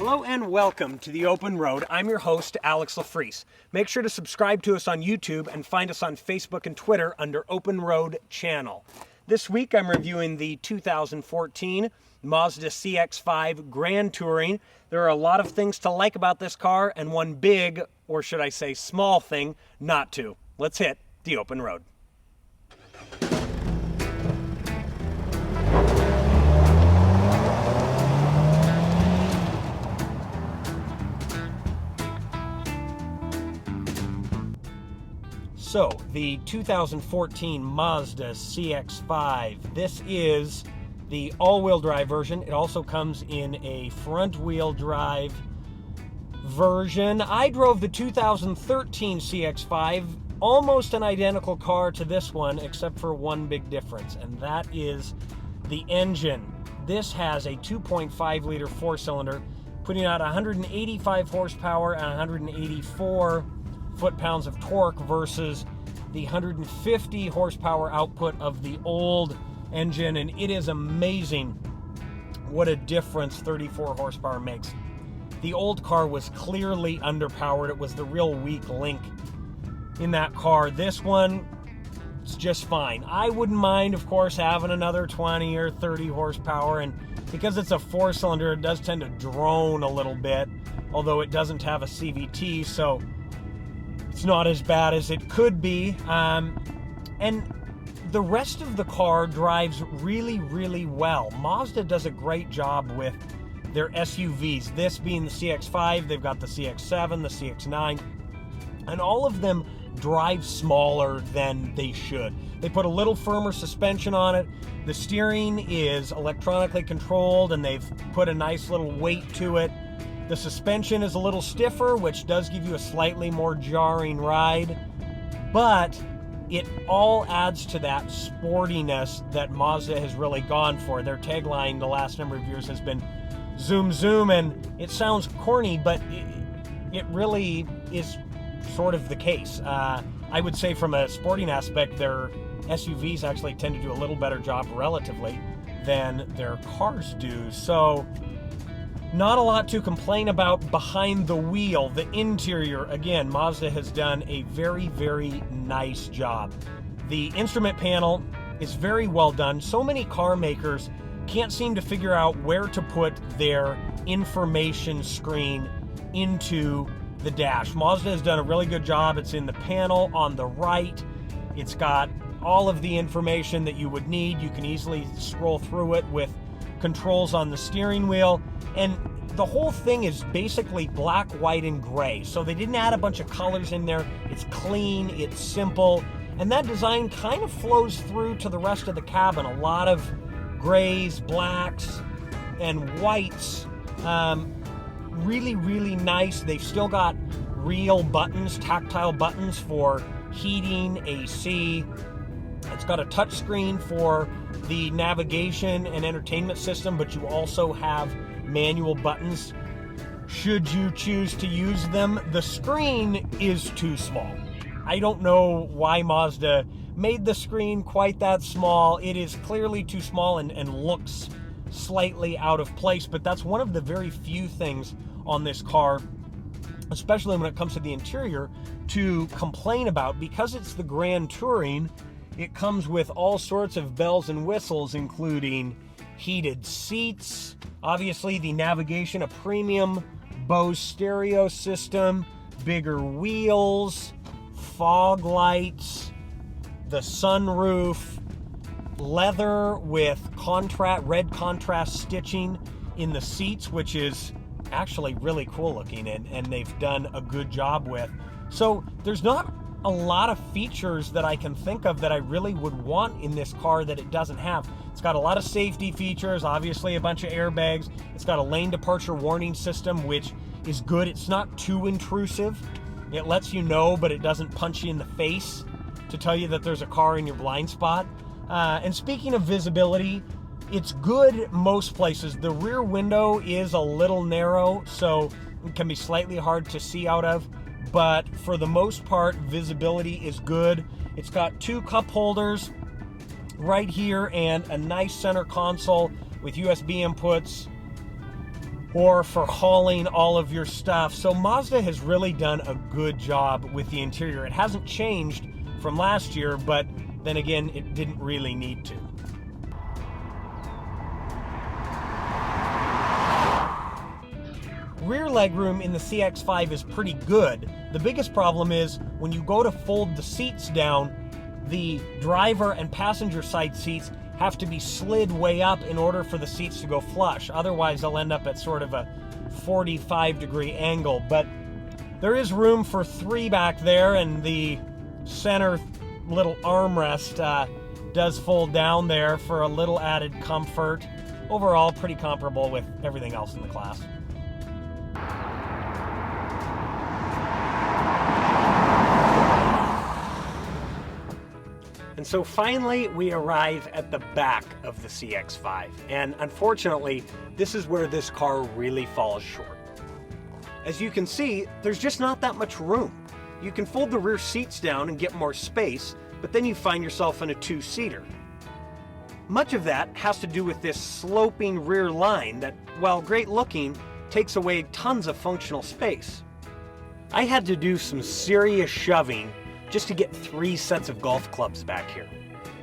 Hello and welcome to The Open Road. I'm your host, Alex Lefriec. Make sure to subscribe to us on YouTube and find us on Facebook and Twitter under Open Road Channel. This week I'm reviewing the 2014 Mazda CX-5 Grand Touring. There are a lot of things to like about this car and one big, or should I say small thing, not to. Let's hit the open road. So, the 2014 Mazda CX-5. This is the all-wheel drive version. It also comes in a front-wheel drive version. I drove the 2013 CX-5, almost an identical car to this one, except for one big difference, and that is the engine. This has a 2.5-liter four-cylinder, putting out 185 horsepower and 184 foot-pounds of torque versus the 150 horsepower output of the old engine, and it is amazing what a difference 34 horsepower makes. The old car was clearly underpowered. It was the real weak link in that car. This one, it's just fine. I wouldn't mind, of course, having another 20 or 30 horsepower, and because it's a four-cylinder, it does tend to drone a little bit, although it doesn't have a CVT, so it's not as bad as it could be. And the rest of the car drives really, really well. Mazda does a great job with their SUVs. This being the CX-5, they've got the CX-7, the CX-9, and all of them drive smaller than they should. They put a little firmer suspension on it. The steering is electronically controlled, and they've put a nice little weight to it. The suspension is a little stiffer, which does give you a slightly more jarring ride, but it all adds to that sportiness that Mazda has really gone for. Their tagline the last number of years has been zoom zoom, and it sounds corny, but it really is sort of the case. I would say from a sporting aspect, their SUVs actually tend to do a little better job relatively than their cars do. So not a lot to complain about behind the wheel. The interior, again, Mazda has done a very, very nice job. The instrument panel is very well done. So many car makers can't seem to figure out where to put their information screen into the dash. Mazda has done a really good job. It's in the panel on the right. It's got all of the information that you would need. You can easily scroll through it with controls on the steering wheel, and the whole thing is basically black, white, and gray. So they didn't add a bunch of colors in there. It's clean, it's simple, and that design kind of flows through to the rest of the cabin. A lot of grays, blacks, and whites. Really, really nice. They've still got real buttons, tactile buttons for heating, AC. It's got a touch screen for the navigation and entertainment system, but you also have manual buttons should you choose to use them. The screen is too small. I don't know why Mazda made the screen quite that small. It is clearly too small and looks slightly out of place, but that's one of the very few things on this car, especially when it comes to the interior, to complain about. Because it's the Grand Touring, it comes with all sorts of bells and whistles, including heated seats, obviously the navigation, a premium Bose stereo system, bigger wheels, fog lights, the sunroof, leather with red contrast stitching in the seats, which is actually really cool looking, and they've done a good job with. So there's not a lot of features that I can think of that I really would want in this car that it doesn't have. It's got a lot of safety features, obviously a bunch of airbags. It's got a lane departure warning system, which is good. It's not too intrusive. It lets you know, but it doesn't punch you in the face to tell you that there's a car in your blind spot. And speaking of visibility, it's good most places. The rear window is a little narrow, so it can be slightly hard to see out of, but for the most part, visibility is good. It's got two cup holders right here and a nice center console with USB inputs. or for hauling all of your stuff. So Mazda has really done a good job with the interior. It hasn't changed from last year, but then again, it didn't really need to. Rear legroom in the CX-5 is pretty good. The biggest problem is when you go to fold the seats down, the driver and passenger side seats have to be slid way up in order for the seats to go flush. Otherwise, they'll end up at sort of a 45-degree angle. But there is room for 3 back there, and the center little armrest does fold down there for a little added comfort. Overall, pretty comparable with everything else in the class. And so finally, we arrive at the back of the CX-5. And unfortunately, this is where this car really falls short. As you can see, there's just not that much room. You can fold the rear seats down and get more space, but then you find yourself in a 2-seater. Much of that has to do with this sloping rear line that, while great looking, takes away tons of functional space. I had to do some serious shoving just to get 3 sets of golf clubs back here.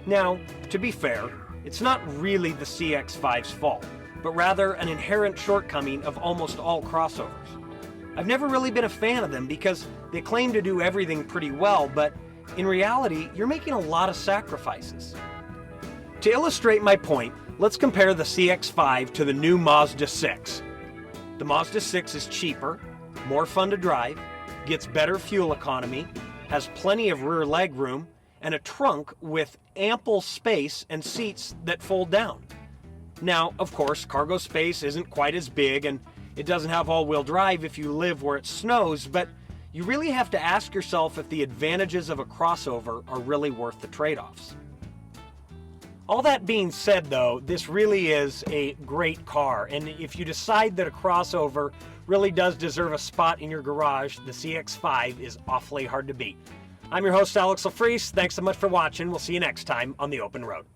Now, to be fair, it's not really the CX-5's fault, but rather an inherent shortcoming of almost all crossovers. I've never really been a fan of them because they claim to do everything pretty well, but in reality, you're making a lot of sacrifices. To illustrate my point, let's compare the CX-5 to the new Mazda 6. The Mazda 6 is cheaper, more fun to drive, gets better fuel economy, has plenty of rear leg room, and a trunk with ample space and seats that fold down. Now, of course, cargo space isn't quite as big, and it doesn't have all-wheel drive if you live where it snows, but you really have to ask yourself if the advantages of a crossover are really worth the trade-offs. All that being said, though, this really is a great car, and if you decide that a crossover really does deserve a spot in your garage, the CX-5 is awfully hard to beat. I'm your host, Alex Lefriec. Thanks so much for watching. We'll see you next time on The Open Road.